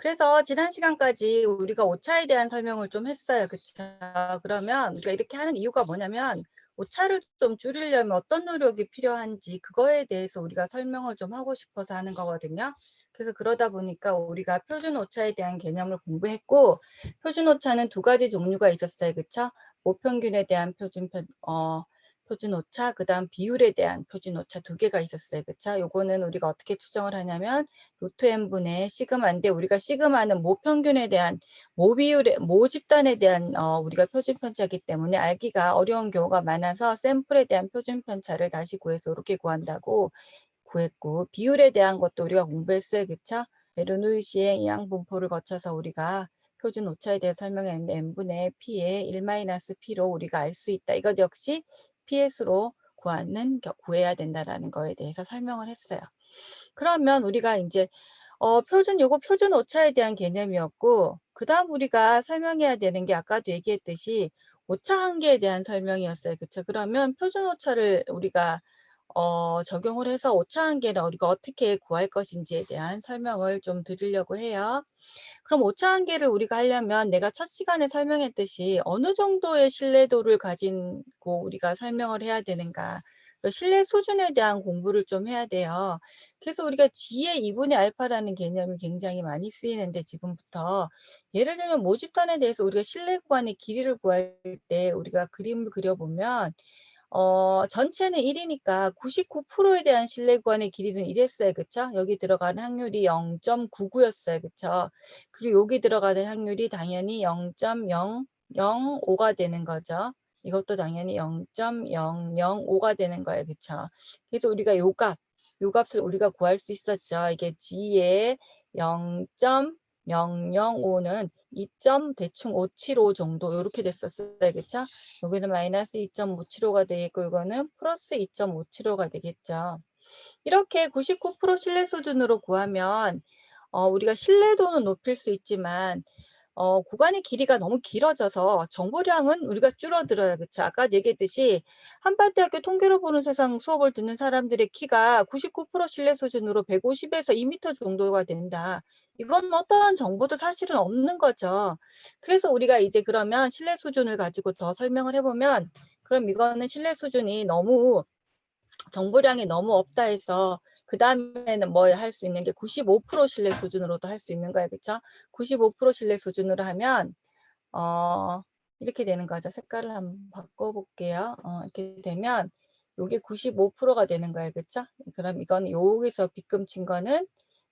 그래서 지난 시간까지 우리가 오차에 대한 설명을 좀 했어요. 그쵸? 그러면 우리가 이렇게 하는 이유가 뭐냐면 오차를 좀 줄이려면 어떤 노력이 필요한지 그거에 대해서 우리가 설명을 좀 하고 싶어서 하는 거거든요. 그래서 그러다 보니까 우리가 표준 오차에 대한 개념을 공부했고 표준 오차는 두 가지 종류가 있었어요. 그쵸? 모평균에 대한 표준 오차, 그다음 비율에 대한 표준 오차 두 개가 있었어요. 그쵸? 요거는 우리가 어떻게 추정을 하냐면 루트 n분의 시그마인데 우리가 시그마는 모평균에 대한 모 집단에 대한 우리가 표준 편차이기 때문에 알기가 어려운 경우가 많아서 샘플에 대한 표준 편차를 다시 구해서 이렇게 구한다고 구했고 비율에 대한 것도 우리가 공부했어요. 그쵸? 르누이시의 이항 분포를 거쳐서 우리가 표준 오차에 대해 설명했는데 n분의 p의 1-p로 우리가 알 수 있다. 이것 역시 ps로 구해야 된다라는 거에 대해서 설명을 했어요. 그러면 우리가 이제 요거 표준 오차에 대한 개념이었고 그다음 우리가 설명해야 되는 게 아까도 얘기했듯이 오차 한계에 대한 설명이었어요. 그쵸? 그러면 표준 오차를 우리가 적용을 해서 오차 한계는 우리가 어떻게 구할 것인지에 대한 설명을 좀 드리려고 해요. 그럼 오차 한계를 우리가 하려면 내가 첫 시간에 설명했듯이 어느 정도의 신뢰도를 가지고 우리가 설명을 해야 되는가. 신뢰 수준에 대한 공부를 좀 해야 돼요. 그래서 우리가 G의 2분의 알파라는 개념이 굉장히 많이 쓰이는데 지금부터 예를 들면 모집단에 대해서 우리가 신뢰 구간의 길이를 구할 때 우리가 그림을 그려보면 전체는 1이니까 99%에 대한 신뢰 구간의 길이는 이랬어요. 그쵸? 여기 들어가는 확률이 0.99였어요. 그쵸? 그리고 여기 들어가는 확률이 당연히 0.005가 되는 거죠. 이것도 당연히 0.005가 되는 거예요. 그쵸? 그래서 우리가 요 값을 우리가 구할 수 있었죠. 이게 G의 0.005는 2점 대충 575 정도 이렇게 됐었어요. 그쵸? 여기는 마이너스 2.575가 되겠고 이거는 플러스 2.575가 되겠죠. 이렇게 99% 신뢰 수준으로 구하면 우리가 신뢰도는 높일 수 있지만 구간의 길이가 너무 길어져서 정보량은 우리가 줄어들어요. 그쵸? 아까 얘기했듯이 한밭대학교 통계로 보는 세상 수업을 듣는 사람들의 키가 99% 신뢰 수준으로 150에서 2m 정도가 된다. 이건 어떠한 정보도 사실은 없는 거죠. 그래서 우리가 이제 그러면 신뢰 수준을 가지고 더 설명을 해보면 그럼 이거는 신뢰 수준이 너무 정보량이 너무 없다 해서 그 다음에는 뭐 할 수 있는 게 95% 신뢰 수준으로도 할 수 있는 거예요. 그쵸? 95% 신뢰 수준으로 하면 이렇게 되는 거죠. 색깔을 한번 바꿔볼게요. 이렇게 되면 요게 95%가 되는 거예요. 그쵸? 그럼 이건 여기서 빗금친 거는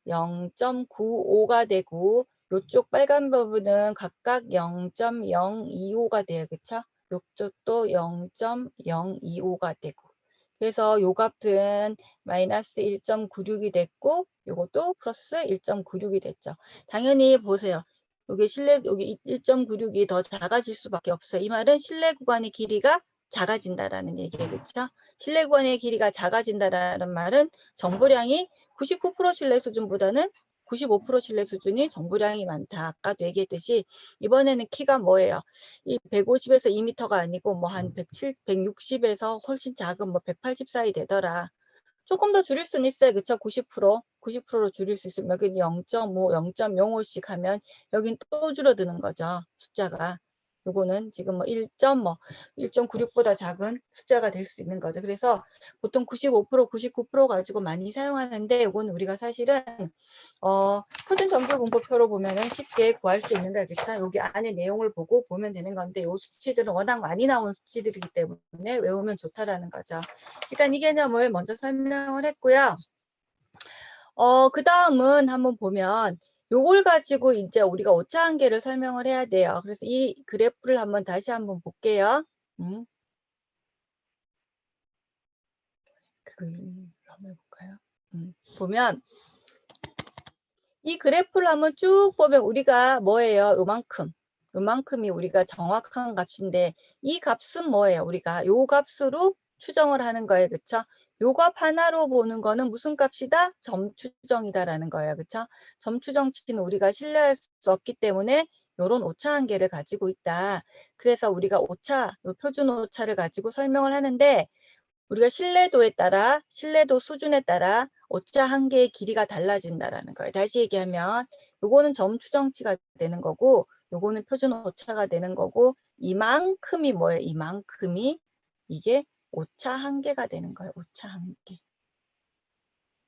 0.95가 되고 요쪽 빨간 부분은 각각 0.025가 돼요. 그쵸? 요쪽도 0.025가 되고 그래서 요 값은 마이너스 1.96이 됐고 요것도 플러스 1.96이 됐죠. 당연히 보세요. 여기 1.96이 더 작아질 수밖에 없어요. 이 말은 신뢰 구간의 길이가 작아진다라는 얘기예요. 그렇죠? 신뢰 구간의 길이가 작아진다라는 말은 정보량이 99% 신뢰 수준보다는 95% 신뢰 수준이 정보량이 많다. 아까도 얘기했듯이 이번에는 키가 뭐예요? 이 150에서 2m가 아니고 뭐 한 160에서 훨씬 작은 뭐 180 사이 되더라. 조금 더 줄일 수는 있어요. 그쵸? 90%로 줄일 수 있으면 여기는 0.5, 0.05씩 하면 여긴 또 줄어드는 거죠. 숫자가. 요거는 지금 뭐 1.96보다 작은 숫자가 될 수 있는 거죠. 그래서 보통 95%, 99% 가지고 많이 사용하는데 요거는 우리가 사실은 표준 점수 분포표로 보면은 쉽게 구할 수 있는 거예요. 그쵸? 여기 안에 내용을 보고 보면 되는 건데 요 수치들은 워낙 많이 나온 수치들이기 때문에 외우면 좋다라는 거죠. 일단 이 개념을 먼저 설명을 했고요. 그 다음은 한번 보면 요걸 가지고 이제 우리가 오차 한계를 설명을 해야 돼요. 그래서 이 그래프를 한번 다시 한번 볼게요. 그림 한번 해볼까요? 보면 이 그래프를 한번 쭉 보면 우리가 뭐예요? 요만큼이 우리가 정확한 값인데 이 값은 뭐예요? 우리가 요 값으로 추정을 하는 거예요. 그쵸? 요 값 하나로 보는 거는 무슨 값이다? 점추정이다라는 거예요. 그쵸? 점추정치는 우리가 신뢰할 수 없기 때문에 요런 오차 한계를 가지고 있다. 그래서 우리가 요 표준 오차를 가지고 설명을 하는데 우리가 신뢰도 수준에 따라 오차 한 개의 길이가 달라진다라는 거예요. 다시 얘기하면 요거는 점 추정치가 되는 거고 요거는 표준 오차가 되는 거고 이만큼이 뭐예요? 이만큼이 이게 오차 한 개가 되는 거예요. 오차 한 개.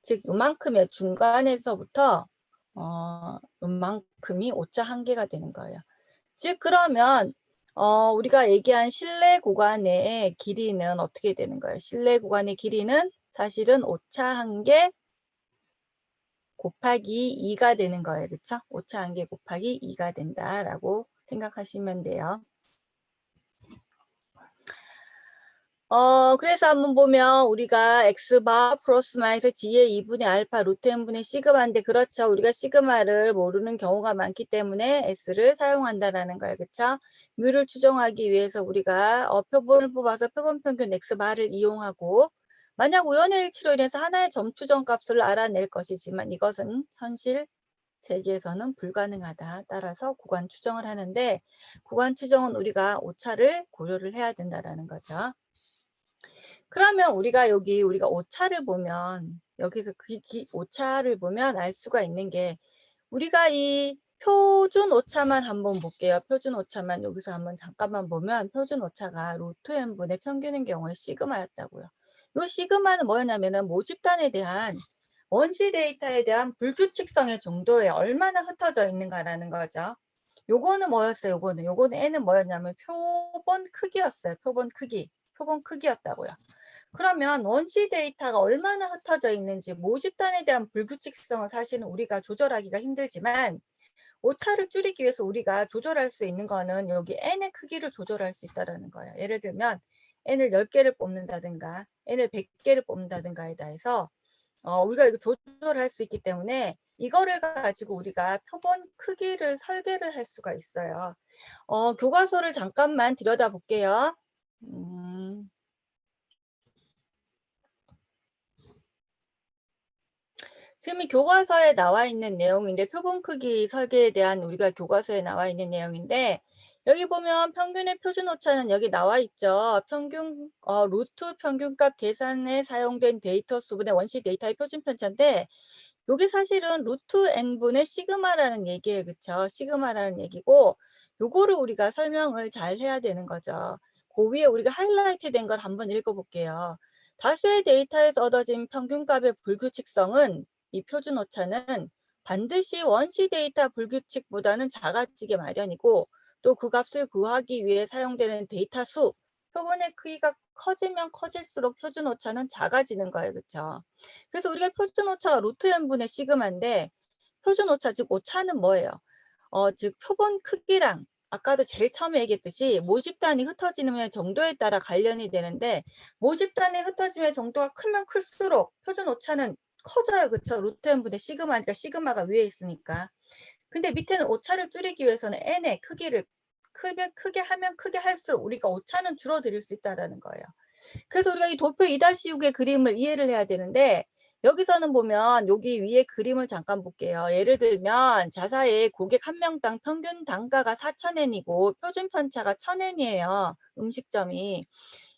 즉 요만큼의 중간에서부터 요만큼이 오차 한 개가 되는 거예요. 즉 그러면 우리가 얘기한 실내 구간의 길이는 어떻게 되는 거예요? 실내 구간의 길이는 사실은 오차 한 개 곱하기 2가 되는 거예요. 그렇죠? 오차 한 개 곱하기 2가 된다라고 생각하시면 돼요. 그래서 한번 보면 우리가 x바 플러스 마이너스 g의 2분의 알파 루트 n분의 시그마인데 그렇죠. 우리가 시그마를 모르는 경우가 많기 때문에 s를 사용한다라는 거예요. 그렇죠? 뮤를 추정하기 위해서 우리가 표본을 뽑아서 표본 평균 x바를 이용하고 만약 우연의 일치로 인해서 하나의 점 추정 값을 알아낼 것이지만 이것은 현실 세계에서는 불가능하다. 따라서 구간 추정을 하는데 구간 추정은 우리가 오차를 고려를 해야 된다라는 거죠. 그러면 우리가 여기 우리가 오차를 보면 여기서 오차를 보면 알 수가 있는 게 우리가 이 표준 오차만 한번 볼게요. 표준 오차만 여기서 한번 잠깐만 보면 표준 오차가 루트 n분의 평균인 경우에 시그마였다고요. 이 시그마는 뭐였냐면은 모집단에 대한 원시 데이터에 대한 불규칙성의 정도에 얼마나 흩어져 있는가라는 거죠. 요거는 뭐였어요? 요거는 n은 뭐였냐면 표본 크기였어요. 표본 크기였다고요. 그러면 원시 데이터가 얼마나 흩어져 있는지 모집단에 대한 불규칙성은 사실은 우리가 조절하기가 힘들지만 오차를 줄이기 위해서 우리가 조절할 수 있는 거는 여기 n의 크기를 조절할 수 있다는 거예요. 예를 들면 n을 10개를 뽑는다든가 n을 100개를 뽑는다든가에 대해서 우리가 이거 조절할 수 있기 때문에 이거를 가지고 우리가 표본 크기를 설계를 할 수가 있어요. 교과서를 잠깐만 들여다볼게요. 지금 이 교과서에 나와 있는 내용인데 표본 크기 설계에 대한 우리가 교과서에 나와 있는 내용인데 여기 보면 평균의 표준 오차는 여기 나와 있죠. 루트 평균값 계산에 사용된 데이터 수분의 원시 데이터의 표준 편차인데 여기 사실은 루트 n분의 시그마라는 얘기예요. 그쵸? 시그마라는 얘기고 요거를 우리가 설명을 잘 해야 되는 거죠. 그 위에 우리가 하이라이트 된 걸 한번 읽어볼게요. 다수의 데이터에서 얻어진 평균값의 불규칙성은 이 표준 오차는 반드시 원시 데이터 불규칙보다는 작아지게 마련이고 또 그 값을 구하기 위해 사용되는 데이터 수, 표본의 크기가 커지면 커질수록 표준 오차는 작아지는 거예요. 그렇죠? 그래서 우리가 표준 오차가 루트 n분의 시그마인데 표준 오차, 즉 오차는 뭐예요? 즉 표본 크기랑 아까도 제일 처음에 얘기했듯이 모집단이 흩어지는 정도에 따라 관련이 되는데 모집단의 흩어짐의 정도가 크면 클수록 표준 오차는 커져요. 그렇죠? 루트 n분의 시그마니까 시그마가 위에 있으니까. 근데 밑에는 오차를 줄이기 위해서는 n의 크기를 크게 하면 크게 할수록 우리가 오차는 줄어들 수 있다는 거예요. 그래서 우리가 이 도표 2-6의 그림을 이해를 해야 되는데 여기서는 보면 여기 위에 그림을 잠깐 볼게요. 예를 들면 자사의 고객 한 명당 평균 단가가 4,000엔이고 표준 편차가 1,000엔이에요. 음식점이.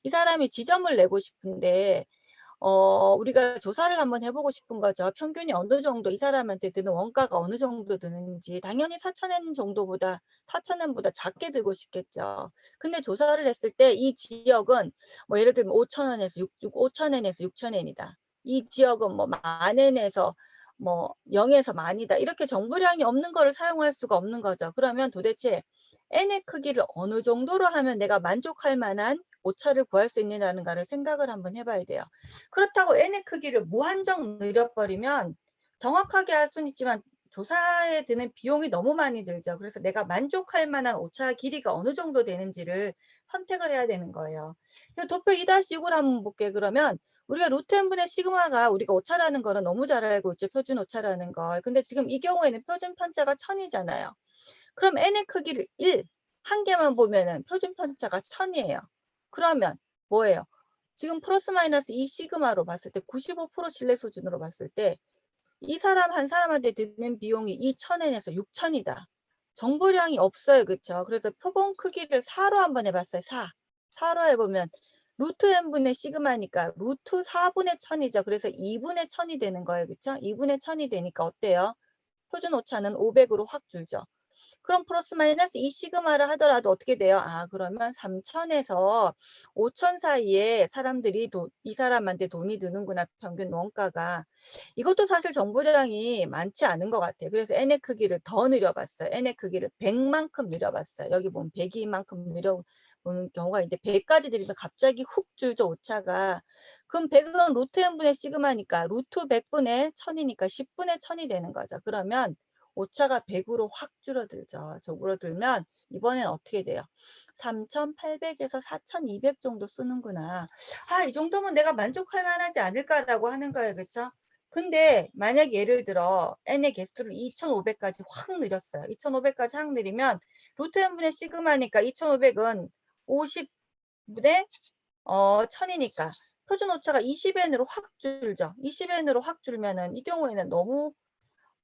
이 사람이 지점을 내고 싶은데 우리가 조사를 한번 해보고 싶은 거죠. 평균이 어느 정도 이 사람한테 드는 원가가 어느 정도 드는지 당연히 4,000엔 정도보다 4,000엔보다 작게 들고 싶겠죠. 근데 조사를 했을 때 이 지역은 뭐 예를 들면 5,000원에서 5,000엔에서 6,000엔이다. 이 지역은 뭐 10,000엔에서 뭐 0에서 만이다. 이렇게 정보량이 없는 거를 사용할 수가 없는 거죠. 그러면 도대체 n의 크기를 어느 정도로 하면 내가 만족할 만한 오차를 구할 수 있느냐는가를 생각을 한번 해봐야 돼요. 그렇다고 n의 크기를 무한정 늘려버리면 정확하게 할 수는 있지만 조사에 드는 비용이 너무 많이 들죠. 그래서 내가 만족할 만한 오차 길이가 어느 정도 되는지를 선택을 해야 되는 거예요. 도표 2-6을 한번 볼게. 그러면 우리가 루트 n분의 시그마가 우리가 오차라는 거는 너무 잘 알고 있죠. 표준 오차라는 걸. 근데 지금 이 경우에는 표준 편차가 1000이잖아요. 그럼 n의 크기를 1, 한 개만 보면은 표준 편차가 1000이에요. 그러면 뭐예요? 지금 플러스 마이너스 이 시그마로 봤을 때 95% 신뢰 수준으로 봤을 때 이 사람 한 사람한테 드는 비용이 2,000엔에서 6,000이다. 정보량이 없어요. 그렇죠? 그래서 표본 크기를 4로 한번 해봤어요. 4. 4로 해보면 루트 n분의 시그마니까 루트 4분의 1000이죠. 그래서 2분의 1000이 되는 거예요. 그쵸? 2분의 1000이 되니까 어때요? 표준 오차는 500으로 확 줄죠. 그럼 플러스 마이너스 이 시그마를 하더라도 어떻게 돼요? 아, 그러면 3천에서 5천 사이에 사람들이 이 사람한테 돈이 드는구나, 평균 원가가. 이것도 사실 정보량이 많지 않은 것 같아요. 그래서 n의 크기를 더 늘려봤어요. n의 크기를 100만큼 늘려봤어요. 여기 보면 100이만큼 늘려보는 경우가 있는데 100까지 들이면 갑자기 훅 줄죠, 오차가. 그럼 100은 루트 n분의 시그마니까 루트 100분의 1000이니까 10분의 1000이 되는 거죠. 그러면 오차가 100으로 확 줄어들죠. 줄어들면 이번엔 어떻게 돼요? 3,800에서 4,200 정도 쓰는구나. 아, 이 정도면 내가 만족할 만하지 않을까라고 하는 거예요. 그렇죠? 근데 만약 예를 들어 n의 개수를 2,500까지 확 늘렸어요. 2,500까지 확 늘리면 루트 n분의 시그마니까 2,500은 50분의 1000이니까 표준 오차가 20n으로 확 줄죠. 20n으로 확 줄면은 이 경우에는 너무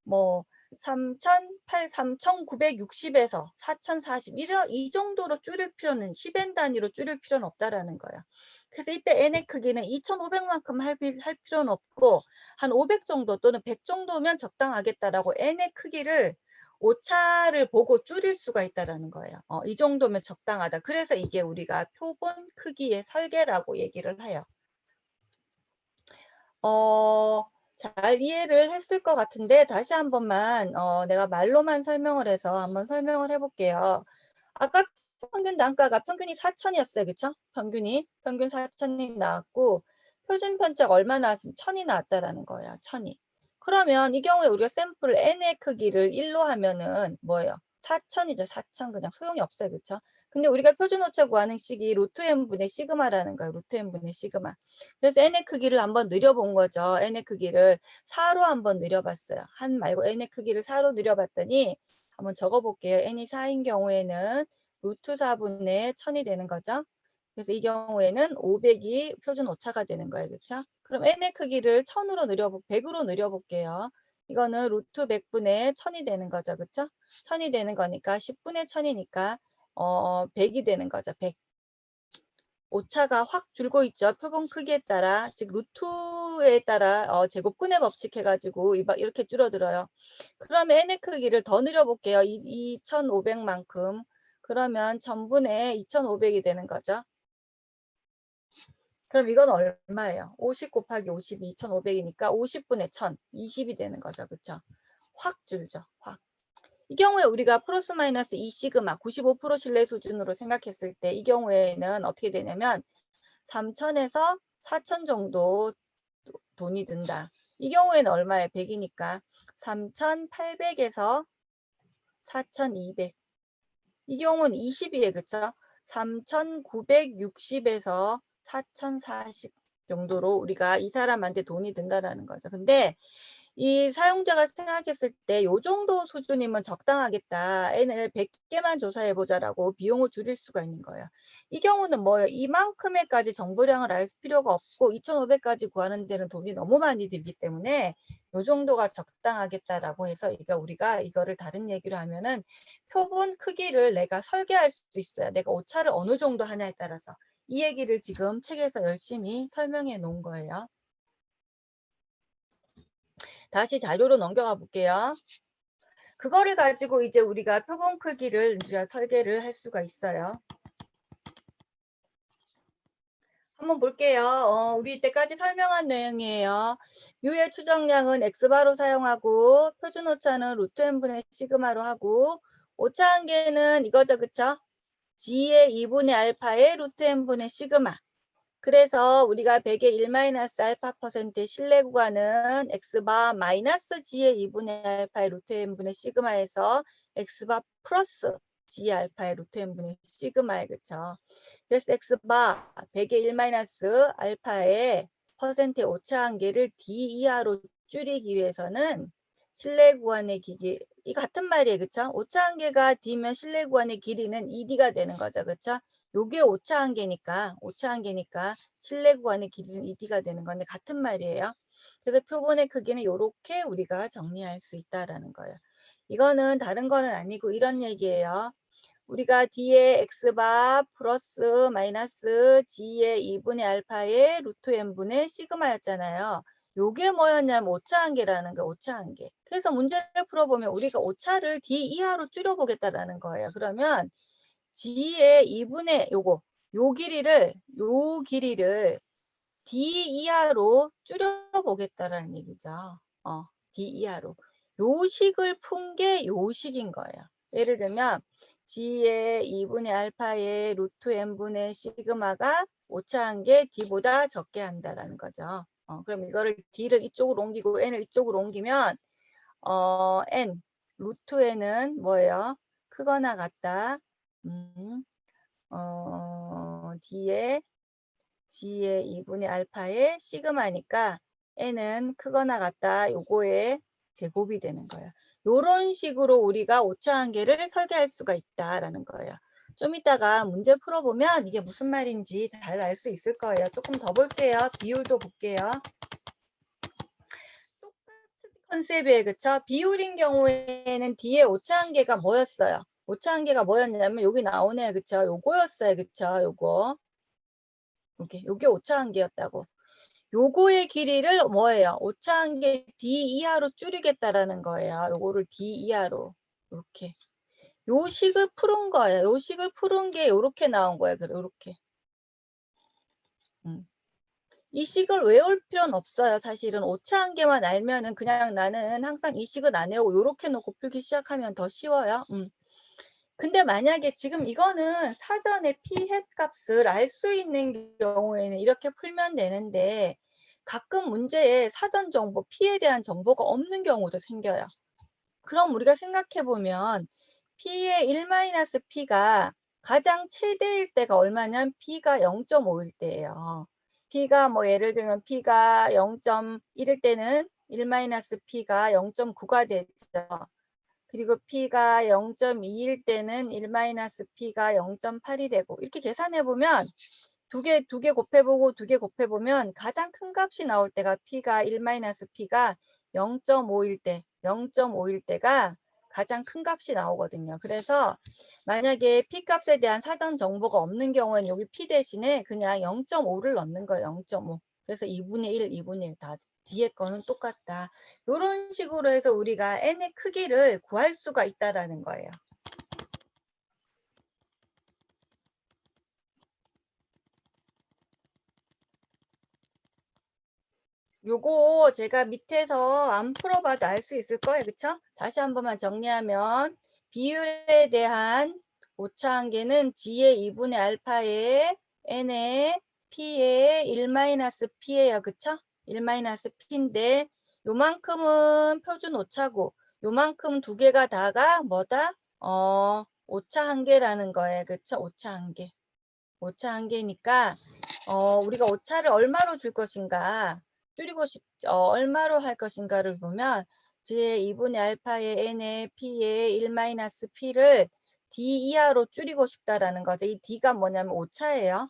뭐 3,960에서 4,040 이 정도로 줄일 필요는 10n 단위로 줄일 필요는 없다라는 거예요. 그래서 이때 n의 크기는 2,500만큼 할 필요는 없고 한 500 정도 또는 100 정도면 적당하겠다라고 n의 크기를 오차를 보고 줄일 수가 있다라는 거예요. 이 정도면 적당하다. 그래서 이게 우리가 표본 크기의 설계라고 얘기를 해요. 잘 이해를 했을 것 같은데 다시 한 번만 내가 말로만 설명을 해서 한번 설명을 해볼게요. 아까 평균 단가가 평균이 4,000이었어요. 그쵸? 평균 4,000이 나왔고 표준 편차가 얼마 나왔으면 1,000이 나왔다라는 거예요. 1,000이. 그러면 이 경우에 우리가 샘플 n의 크기를 1로 하면은 뭐예요? 4,000이죠. 4,000 그냥 소용이 없어요. 그쵸? 근데 우리가 표준 오차 구하는 식이 루트 n분의 시그마라는 거예요. 루트 n분의 시그마. 그래서 n의 크기를 한번 늘려본 거죠. n의 크기를 4로 한번 늘려봤어요. 한 말고 n의 크기를 4로 늘려봤더니 한번 적어볼게요. n이 4인 경우에는 루트 4분의 1000이 되는 거죠. 그래서 이 경우에는 500이 표준 오차가 되는 거예요. 그렇죠? 그럼 n의 크기를 1000으로 100으로 늘려볼게요. 이거는 루트 100분의 1000이 되는 거죠. 그렇죠? 1000이 되는 거니까 10분의 1000이니까 100이 되는 거죠. 100. 오차가 확 줄고 있죠. 표본 크기에 따라, 즉 루트에 따라 제곱근의 법칙 해가지고 이렇게 줄어들어요. 그러면 n의 크기를 더 늘려볼게요. 2,500만큼. 그러면 1000분의 2,500이 되는 거죠. 그럼 이건 얼마예요? 50 곱하기 50이 2,500이니까 50분의 1000, 20이 되는 거죠. 그쵸? 확 줄죠. 확. 이 경우에 우리가 플러스 마이너스 2 시그마 95% 신뢰 수준으로 생각했을 때 이 경우에는 어떻게 되냐면 3,000에서 4,000 정도 돈이 든다. 이 경우에는 얼마예요? 100이니까 3,800에서 4,200. 이 경우는 20이에요. 그쵸? 3,960에서 4,040 정도로 우리가 이 사람한테 돈이 든다라는 거죠. 근데 이 사용자가 생각했을 때 요 정도 수준이면 적당하겠다. n을 100개만 조사해보자라고 비용을 줄일 수가 있는 거예요. 이 경우는 뭐예요? 이만큼의까지 정보량을 알 필요가 없고 2,500까지 구하는 데는 돈이 너무 많이 들기 때문에 요 정도가 적당하겠다라고 해서 우리가 이거를 다른 얘기로 하면은 표본 크기를 내가 설계할 수 있어요. 내가 오차를 어느 정도 하냐에 따라서. 이 얘기를 지금 책에서 열심히 설명해 놓은 거예요. 다시 자료로 넘겨가 볼게요. 그거를 가지고 이제 우리가 표본 크기를 이제 설계를 할 수가 있어요. 한번 볼게요. 우리 이때까지 설명한 내용이에요. U의 추정량은 X바로 사용하고 표준 오차는 루트 n분의 시그마로 하고 오차 한계는 이거죠. 그쵸? G의 2분의 알파의 루트 n분의 시그마. 그래서 우리가 100의 1-알파%의 신뢰 구간은 X바 마이너스 G의 2분의 알파의 루트 n분의 시그마에서 X바 플러스 G 알파의 루트 n분의 시그마에 그쵸. 그래서 X바 100의 1-알파의 퍼센트의 오차 한계를 D 이하로 줄이기 위해서는 신뢰 구간의 길이 이 같은 말이에요. 그쵸? 오차 한계가 D면 신뢰 구간의 길이는 ED가 되는 거죠. 그쵸? 요게 오차 한계니까 신뢰 구간의 길이는 ED가 되는 건데 같은 말이에요. 그래서 표본의 크기는 이렇게 우리가 정리할 수 있다라는 거예요. 이거는 다른 거는 아니고 이런 얘기예요. 우리가 D의 X바 플러스 마이너스 G의 2분의 알파의 루트 N분의 시그마였잖아요. 요게 뭐였냐면 오차한계라는 거, 오차한계. 그래서 문제를 풀어보면 우리가 오차를 D 이하로 줄여보겠다라는 거예요. 그러면 G의 2분의 요 길이를 D 이하로 줄여보겠다라는 얘기죠. D 이하로. 요 식을 푼 게 요 식인 거예요. 예를 들면 G의 2분의 알파의 루트 N분의 시그마가 오차한 게 D보다 적게 한다라는 거죠. 그럼 이거를 D를 이쪽으로 옮기고 N을 이쪽으로 옮기면 N, 루트 N은 뭐예요? 크거나 같다. D의 G의 2분의 알파의 시그마니까 N은 크거나 같다. 요거의 제곱이 되는 거예요. 요런 식으로 우리가 오차한계를 설계할 수가 있다라는 거예요. 좀 이따가 문제 풀어보면 이게 무슨 말인지 잘 알 수 있을 거예요. 조금 더 볼게요. 비율도 볼게요. 똑같은 컨셉이에요. 그쵸? 비율인 경우에는 D의 오차한계가 뭐였어요? 오차한계가 뭐였냐면 여기 나오네요. 그쵸? 요거였어요. 그쵸? 요게 오차한계였다고. 요거의 길이를 뭐예요? 오차한계 D 이하로 줄이겠다라는 거예요. 요거를 D 이하로. 이렇게. 요 식을 푸른 거예요. 요 식을 푸른 게 요렇게 나온 거예요. 그래, 요렇게. 이 식을 외울 필요는 없어요. 사실은 오차한계만 알면은 그냥 나는 항상 이 식은 안 외우고 요렇게 놓고 풀기 시작하면 더 쉬워요. 근데 만약에 지금 이거는 사전에 P햇 값을 알 수 있는 경우에는 이렇게 풀면 되는데 가끔 문제에 사전 정보, P에 대한 정보가 없는 경우도 생겨요. 그럼 우리가 생각해 보면 P의 1-P가 가장 최대일 때가 얼마냐면 P가 0.5일 때예요. P가 뭐 예를 들면 P가 0.1일 때는 1-P가 0.9가 되죠. 그리고 P가 0.2일 때는 1-P가 0.8이 되고 이렇게 계산해 보면 두 개 곱해보고 두 개 곱해보면 가장 큰 값이 나올 때가 P가 1-P가 0.5일 때가 가장 큰 값이 나오거든요. 그래서 만약에 P 값에 대한 사전 정보가 없는 경우에는 여기 P 대신에 그냥 0.5를 넣는 거예요. 0.5. 그래서 2분의 1, 2분의 1 다 뒤에 거는 똑같다. 이런 식으로 해서 우리가 n의 크기를 구할 수가 있다라는 거예요. 요거 제가 밑에서 안 풀어봐도 알 수 있을 거예요. 그쵸? 다시 한 번만 정리하면 비율에 대한 오차한계는 G의 2분의 알파에 N의 P의 1-P예요. 그쵸? 1-P인데 요만큼은 표준 오차고 요만큼 두 개가 다가 뭐다? 오차한계라는 거예요. 그쵸? 오차한계. 오차한계니까 우리가 오차를 얼마로 줄 것인가 줄이고 얼마로 할 것인가를 보면 G의 2분의 알파의 N의 P의 1-P를 D 이하로 줄이고 싶다라는 거죠. 이 D가 뭐냐면 오차예요.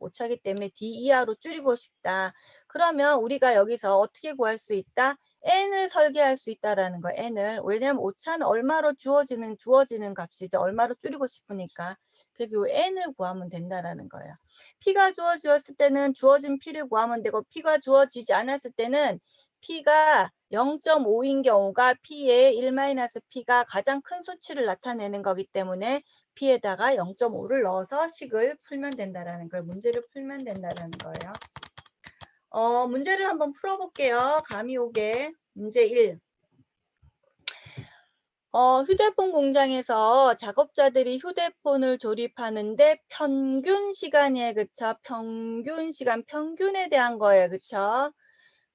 오차기 때문에 D 이하로 줄이고 싶다. 그러면 우리가 여기서 어떻게 구할 수 있다? N을 설계할 수 있다라는 거예요. N을. 왜냐하면 오차는 얼마로 주어지는 값이죠. 얼마로 줄이고 싶으니까. 그래서 N을 구하면 된다라는 거예요. P가 주어졌을 때는 주어진 P를 구하면 되고 P가 주어지지 않았을 때는 P가 0.5인 경우가 P의 1-P가 가장 큰 수치를 나타내는 거기 때문에 P에다가 0.5를 넣어서 식을 풀면 된다라는 거예요. 문제를 풀면 된다라는 거예요. 문제를 한번 풀어볼게요. 감이 오게. 문제 1. 휴대폰 공장에서 작업자들이 휴대폰을 조립하는데 평균 시간이에요. 그쵸? 평균 시간, 평균에 대한 거예요. 그쵸?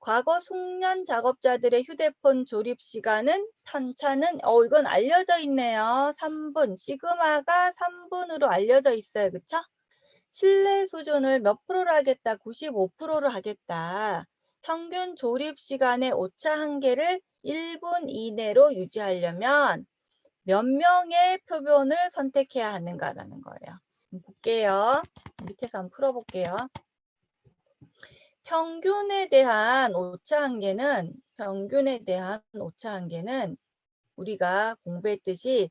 과거 숙련 작업자들의 휴대폰 조립 시간은 편차는 이건 알려져 있네요. 3분. 시그마가 3분으로 알려져 있어요. 그쵸? 실내 수준을 몇 프로로 하겠다? 95%로 하겠다. 평균 조립 시간의 오차 한계를 1분 이내로 유지하려면 몇 명의 표본을 선택해야 하는가라는 거예요. 볼게요. 밑에서 한번 풀어볼게요. 평균에 대한 오차 한계는 우리가 공부했듯이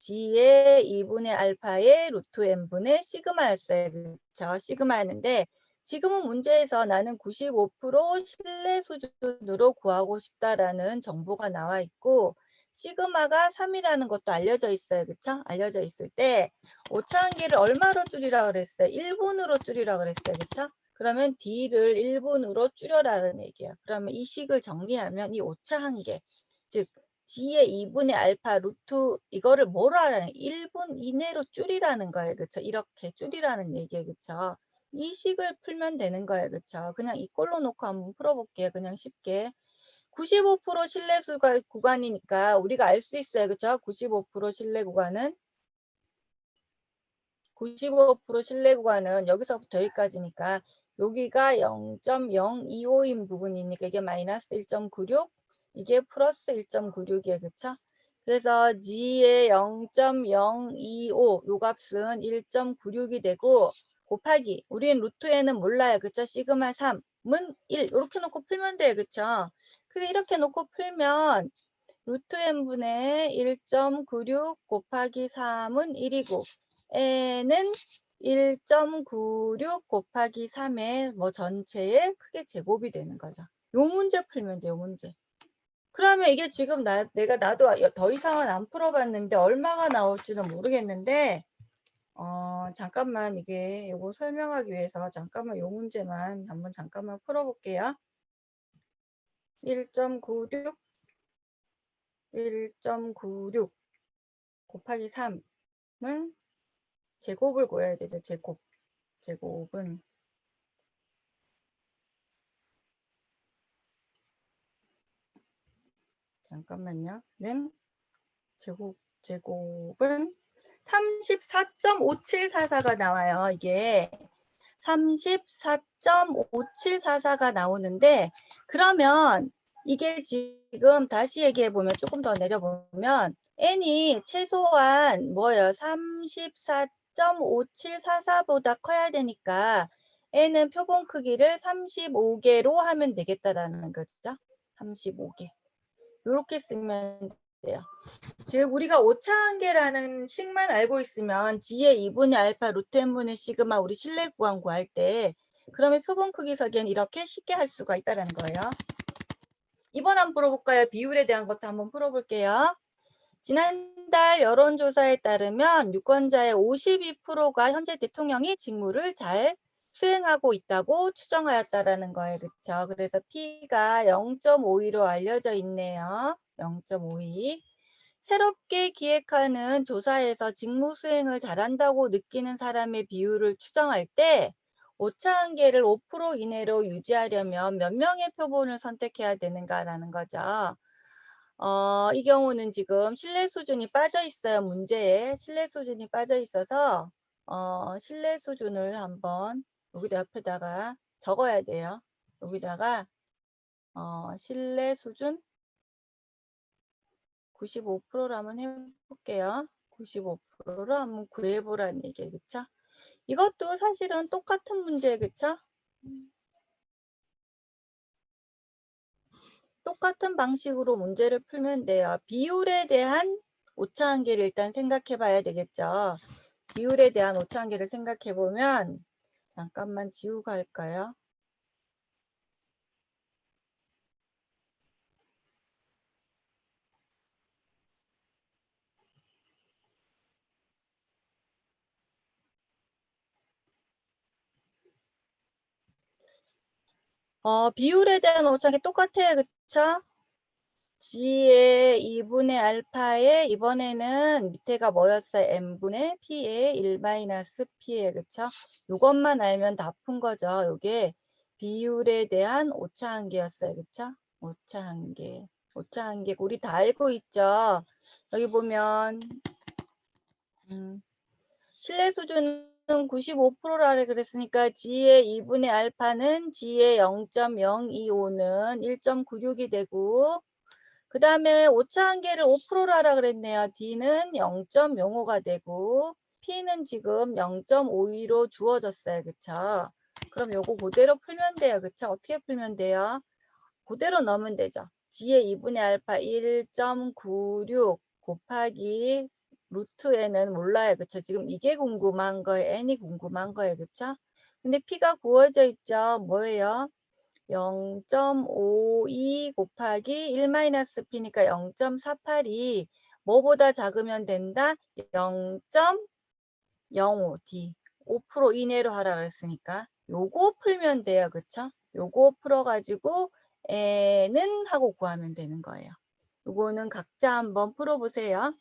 G의 2분의 알파의 루트 n분의 시그마였어요. 그쵸? 시그마였는데 지금은 문제에서 나는 95% 신뢰 수준으로 구하고 싶다라는 정보가 나와 있고 시그마가 3이라는 것도 알려져 있어요. 그쵸? 알려져 있을 때 오차한계를 얼마로 줄이라고 그랬어요? 1분으로 줄이라고 그랬어요. 그쵸? 그러면 D를 1분으로 줄여라는 얘기야. 그러면 이 식을 정리하면 이 오차한계, 즉 G의 2분의 알파 루트 이거를 뭐로 하라는 1분 이내로 줄이라는 거예요. 그쵸? 이렇게 줄이라는 얘기예요. 그쵸? 이 식을 풀면 되는 거예요. 그쵸? 그냥 이꼴로 놓고 한번 풀어볼게요. 그냥 쉽게. 95% 신뢰 구간이니까 우리가 알 수 있어요. 그쵸? 95% 신뢰 구간은 95% 신뢰 구간은 여기서부터 여기까지니까 여기가 0.025인 부분이니까 이게 마이너스 1.96 이게 플러스 1.96이에요. 그쵸? 그래서 G의 0.025 요 값은 1.96이 되고 곱하기 우리는 루트에는 몰라요. 그쵸? 시그마 3은 1 이렇게 놓고 풀면 돼요. 그쵸? 그래서 이렇게 놓고 풀면 루트 n분의 1.96 곱하기 3은 1이고 n은 1.96 곱하기 3의 뭐 전체의 크게 제곱이 되는 거죠. 요 문제 풀면 돼요. 문제. 그러면 이게 지금 내가 나도 더 이상은 안 풀어봤는데 얼마가 나올지는 모르겠는데 잠깐만 이게 요거 설명하기 위해서 잠깐만 요 문제만 한번 잠깐만 풀어볼게요. 1.96 곱하기 3은 제곱을 구해야 되죠. 제곱은 잠깐만요. 는 제곱은 34.5744가 나와요. 이게 34.5744가 나오는데 그러면 이게 지금 다시 얘기해 보면 조금 더 내려보면 n이 최소한 뭐예요? 34.5744보다 커야 되니까 n은 표본 크기를 35개로 하면 되겠다라는 거죠. 35개. 이렇게 쓰면 돼요. 즉 우리가 오차한계라는 식만 알고 있으면 G의 2분의 알파 루트 n분의 시그마 우리 실내 구간 구할 때 그러면 표본 크기 설계는 이렇게 쉽게 할 수가 있다는 거예요. 이번 한번 풀어볼까요? 비율에 대한 것도 한번 풀어볼게요. 지난달 여론조사에 따르면 유권자의 52%가 현재 대통령이 직무를 잘 수행하고 있다고 추정하였다라는 거예요. 그렇죠? 그래서 P가 0.52로 알려져 있네요. 0.52. 새롭게 기획하는 조사에서 직무 수행을 잘한다고 느끼는 사람의 비율을 추정할 때 오차한계를 5% 이내로 유지하려면 몇 명의 표본을 선택해야 되는가라는 거죠. 이 경우는 지금 신뢰 수준이 빠져 있어요. 문제에 신뢰 수준이 빠져 있어서 신뢰 수준을 한번 여기다 옆에다가 적어야 돼요. 여기다가 신뢰 수준 95%로 한번 해볼게요. 95%로 한번 구해보라는 얘기예요. 그쵸? 이것도 사실은 똑같은 문제예요. 그쵸? 똑같은 방식으로 문제를 풀면 돼요. 비율에 대한 오차한계를 일단 생각해 봐야 되겠죠. 비율에 대한 오차한계를 생각해 보면 잠깐만 지우고 할까요? 비율에 대한 오차한계 똑같아요. 그쵸? G의 2분의 알파에 이번에는 밑에가 뭐였어요? M분의 P의 1-P에 그쵸? 이것만 알면 다 푼 거죠. 요게 비율에 대한 오차한계였어요. 그쵸? 오차한계. 오차한계 우리 다 알고 있죠? 여기 보면 신뢰 수준은 95%라 그랬으니까 G의 2분의 알파는 G의 0.025는 1.96이 되고 그 다음에 오차한계를 5%로 하라 그랬네요. D는 0.05가 되고 P는 지금 0.52로 주어졌어요. 그쵸? 그럼 요거 그대로 풀면 돼요. 그쵸? 어떻게 풀면 돼요? 그대로 넣으면 되죠. G의 2분의 알파 1.96 곱하기 루트 n은 몰라요. 그쵸? 지금 이게 궁금한 거예요. n이 궁금한 거예요. 그쵸? 근데 p가 구워져 있죠. 뭐예요? 0.52 곱하기 1-p니까 0.48이 뭐보다 작으면 된다? 0.05D 5% 이내로 하라 그랬으니까 요거 풀면 돼요. 그쵸? 요거 풀어가지고 n은 하고 구하면 되는 거예요. 요거는 각자 한번 풀어보세요.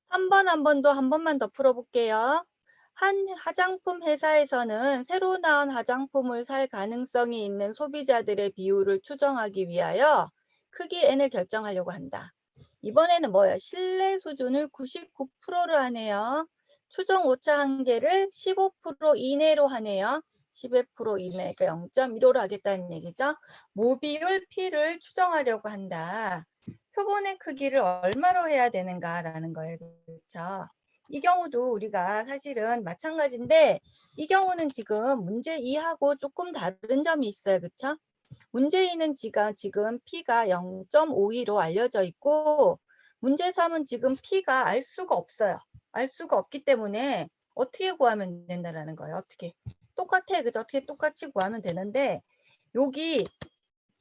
3번 한 번만 더 풀어볼게요. 한 화장품 회사에서는 새로 나온 화장품을 살 가능성이 있는 소비자들의 비율을 추정하기 위하여 크기 n을 결정하려고 한다. 이번에는 뭐예요? 신뢰 수준을 99%로 하네요. 추정 오차 한계를 15% 이내로 하네요. 15% 이내, 그러니까 0.15로 하겠다는 얘기죠. 모비율 P를 추정하려고 한다. 표본의 크기를 얼마로 해야 되는가라는 거예요. 그렇죠? 이 경우도 우리가 사실은 마찬가지인데 이 경우는 지금 문제 2하고 조금 다른 점이 있어요. 그렇죠? 문제 2는 지금 P가 0.52로 알려져 있고 문제 3은 지금 P가 알 수가 없어요. 알 수가 없기 때문에 어떻게 구하면 된다는 거예요. 어떻게? 똑같아. 그죠? 어떻게 똑같이 구하면 되는데 여기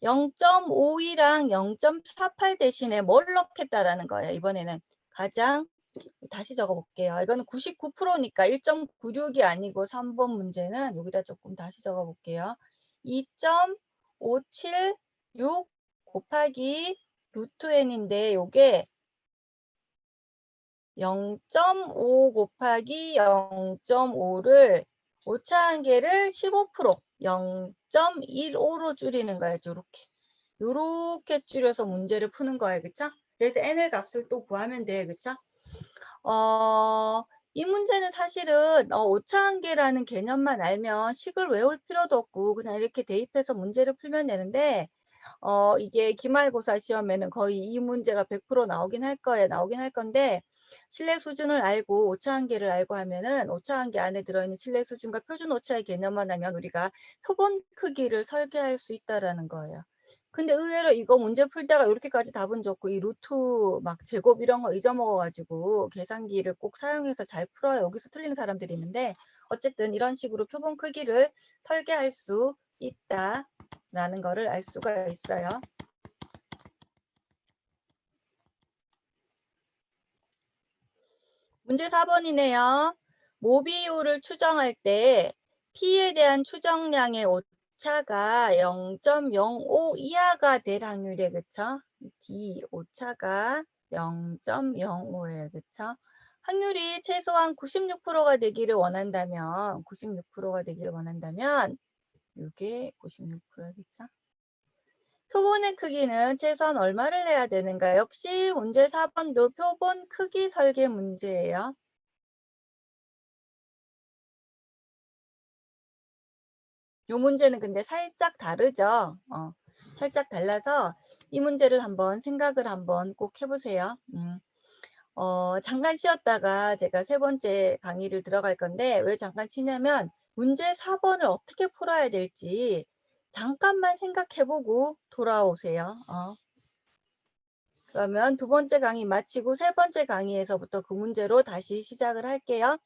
0.52랑 0.48 대신에 뭘 넣겠다라는 거예요. 이번에는 가장 다시 적어볼게요. 이거는 99%니까 1.96이 아니고 3번 문제는 여기다 조금 다시 적어볼게요. 2.576 곱하기 루트 n인데 요게 0.5 곱하기 0.5를 오차한계를 15% 0.15로 줄이는 거예요. 요렇게 줄여서 문제를 푸는 거예요. 그쵸? 그래서 n의 값을 또 구하면 돼요. 그쵸? 이 문제는 사실은 오차한계라는 개념만 알면 식을 외울 필요도 없고 그냥 이렇게 대입해서 문제를 풀면 되는데 이게 기말고사 시험에는 거의 이 문제가 100% 나오긴 할 거예요. 나오긴 할 건데 실내 수준을 알고 오차한계를 알고 하면은 오차한계 안에 들어있는 실내 수준과 표준 오차의 개념만 하면 우리가 표본 크기를 설계할 수 있다라는 거예요. 근데 의외로 이거 문제 풀다가 이렇게까지 답은 좋고 이 루트 막 제곱 이런 거 잊어먹어가지고 계산기를 꼭 사용해서 잘 풀어요. 여기서 틀린 사람들이 있는데 어쨌든 이런 식으로 표본 크기를 설계할 수 있다라는 거를 알 수가 있어요. 문제 4번이네요. 모비율을 추정할 때 P에 대한 추정량의 오차가 0.05 이하가 될 확률이에요. 그쵸? D 오차가 0.05예요. 그쵸? 확률이 최소한 96%가 되기를 원한다면 96%가 되기를 원한다면 이게 96%겠죠? 표본의 크기는 최소한 얼마를 해야 되는가? 역시 문제 4번도 표본 크기 설계 문제예요. 이 문제는 근데 살짝 다르죠. 살짝 달라서 이 문제를 한번 꼭 해보세요. 잠깐 쉬었다가 제가 세 번째 강의를 들어갈 건데 왜 잠깐 쉬냐면 문제 4번을 어떻게 풀어야 될지 잠깐만 생각해보고 돌아오세요. 그러면 두 번째 강의 마치고 세 번째 강의에서부터 그 문제로 다시 시작을 할게요.